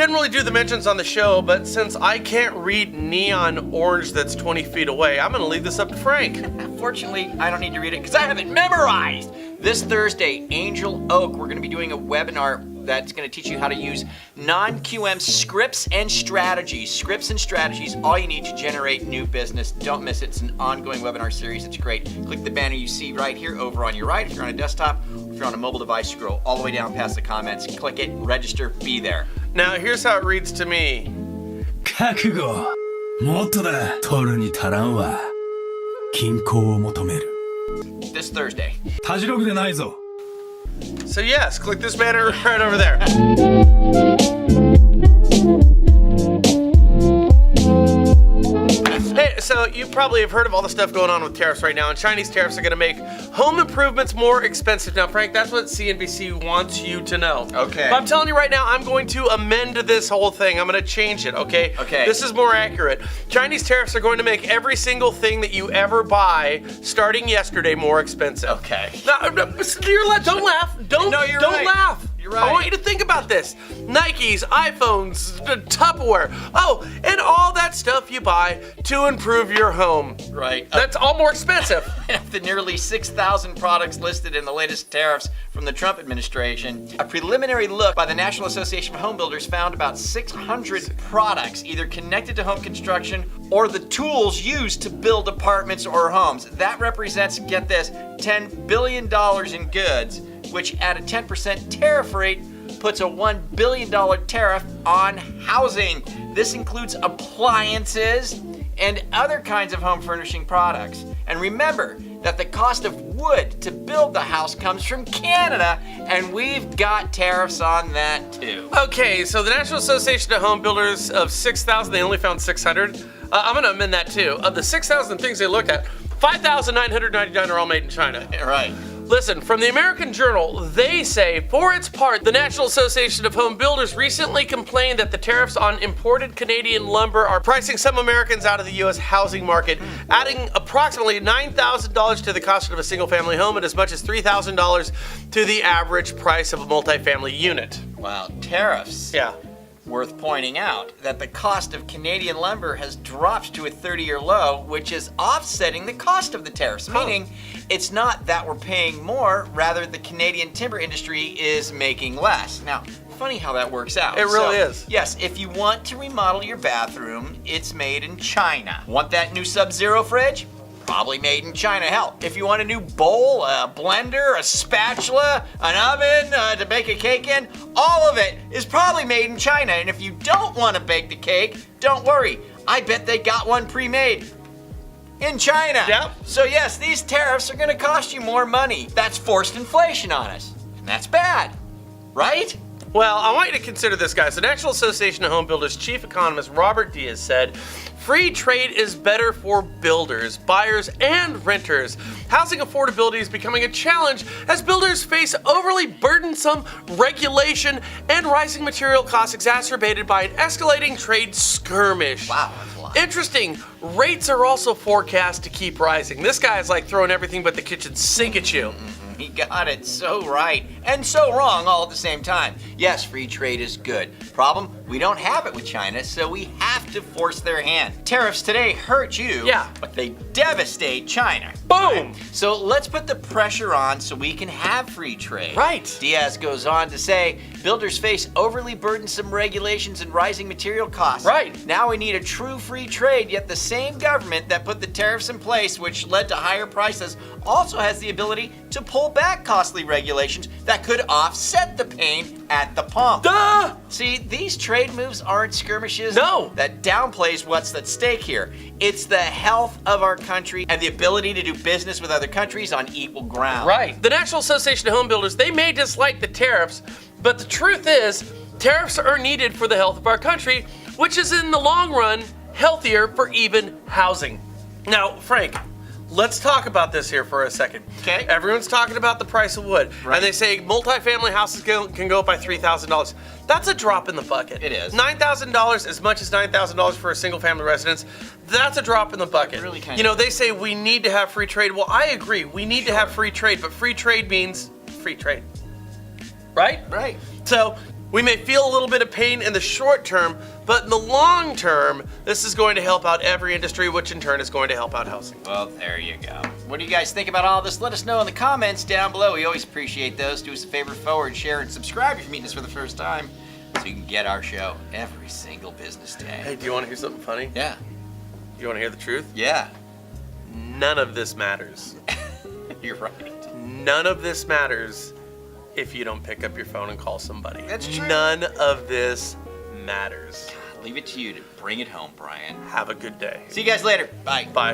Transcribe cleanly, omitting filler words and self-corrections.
generally do the mentions on the show, but since I can't read neon orange that's 20 feet away, I'm going to leave this up to Frank. Fortunately, I don't need to read it because I have it memorized. This Thursday, Angel Oak, we're going to be doing a webinar that's going to teach you how to use non-QM scripts and strategies. Scripts and strategies, all you need to generate new business. Don't miss it. It's an ongoing webinar series. It's great. Click the banner you see right here over on your right. If you're on a desktop, if you're on a mobile device, scroll all the way down past the comments. Click it, register, be there. Now, here's how it reads to me. 覚悟もっとだ取るに足らんわ均衡を求める This Thursday. たじろぐでないぞ So yes, click this banner right over there. Hey, so you probably have heard of all the stuff going on with tariffs right now, and Chinese tariffs are going to make home improvements more expensive. Now, Frank, that's what CNBC wants you to know. Okay. But I'm telling you right now, I'm going to amend this whole thing. I'm going to change it, okay? Okay. This is more accurate. Chinese tariffs are going to make every single thing that you ever buy, starting yesterday, more expensive. Okay. Now, don't laugh. Don't right. laugh. You're right. I want you to think about this. Nikes, iPhones, Tupperware. Oh, and all that stuff you buy to improve your home. Right. That's all more expensive. The nearly 6,000 products listed in the latest tariffs from the Trump administration, a preliminary look by the National Association of Home Builders found about 600 products either connected to home construction or the tools used to build apartments or homes. That represents, get this, $10 billion in goods, which at a 10% tariff rate puts a $1 billion tariff on housing. This includes appliances and other kinds of home furnishing products. And remember that the cost of wood to build the house comes from Canada, and we've got tariffs on that too. Okay, so the National Association of Home Builders of 6,000, they only found 600. I'm going to amend that too. Of the 6,000 things they looked at, 5,999 are all made in China. Right. Listen, from the American Journal, they say, for its part, the National Association of Home Builders recently complained that the tariffs on imported Canadian lumber are pricing some Americans out of the U.S. housing market, adding approximately $9,000 to the cost of a single-family home and as much as $3,000 to the average price of a multifamily unit. Wow, tariffs. Yeah. Worth pointing out that the cost of Canadian lumber has dropped to a 30-year low, which is offsetting the cost of the tariffs, meaning it's not that we're paying more, rather the Canadian timber industry is making less. Now, funny how that works out. It really is. Yes, if you want to remodel your bathroom, it's made in China. Want that new Sub-Zero fridge? Probably made in China. Hell, if you want a new bowl, a blender, a spatula, an oven to bake a cake in, all of it is probably made in China. And if you don't want to bake the cake, don't worry. I bet they got one pre-made in China. Yep. So yes, these tariffs are going to cost you more money. That's forced inflation on us. And that's bad, right? Well, I want you to consider this, guys. The National Association of Home Builders chief economist Robert Diaz said, free trade is better for builders, buyers, and renters. Housing affordability is becoming a challenge as builders face overly burdensome regulation and rising material costs exacerbated by an escalating trade skirmish. Wow, that's a lot. Interesting. Rates are also forecast to keep rising. This guy is like throwing everything but the kitchen sink at you. He got it so right and so wrong all at the same time. Yes, free trade is good. Problem, we don't have it with China, so we have to force their hand. Tariffs today hurt you, Yeah. but they devastate China. Boom! So let's put the pressure on so we can have free trade. Right. Diaz goes on to say, builders face overly burdensome regulations and rising material costs. Right. Now we need a true free trade, yet the same government that put the tariffs in place, which led to higher prices, also has the ability to pull back costly regulations that could offset the pain at the pump. Duh! See, these trade moves aren't skirmishes. No. That downplays what's at stake here. It's the health of our country and the ability to do business with other countries on equal ground. Right. The National Association of Home Builders, they may dislike the tariffs, but the truth is, tariffs are needed for the health of our country, which is in the long run healthier for even housing. Now, Frank, let's talk about this here for a second. Okay. Everyone's talking about the price of wood, Right. and they say multifamily houses can go up by $3,000. That's a drop in the bucket. It is. $9,000, as much as $9,000 for a single family residence, that's a drop in the bucket. It really kind You know, of they say we need to have free trade. Well, I agree. We need to have free trade, but free trade means free trade. Right? Right. So We may feel a little bit of pain in the short term, but in the long term, this is going to help out every industry, which in turn is going to help out housing. Well, there you go. What do you guys think about all this? Let us know in the comments down below. We always appreciate those. Do us a favor, forward, share, and subscribe if you're meeting us for the first time so you can get our show every single business day. Hey, do you want to hear something funny? Yeah. You want to hear the truth? Yeah. None of this matters. You're right. None of this matters if you don't pick up your phone and call somebody. That's true. None of this matters. Leave it to you to bring it home, Brian. Have a good day. See you guys later. Bye. Bye.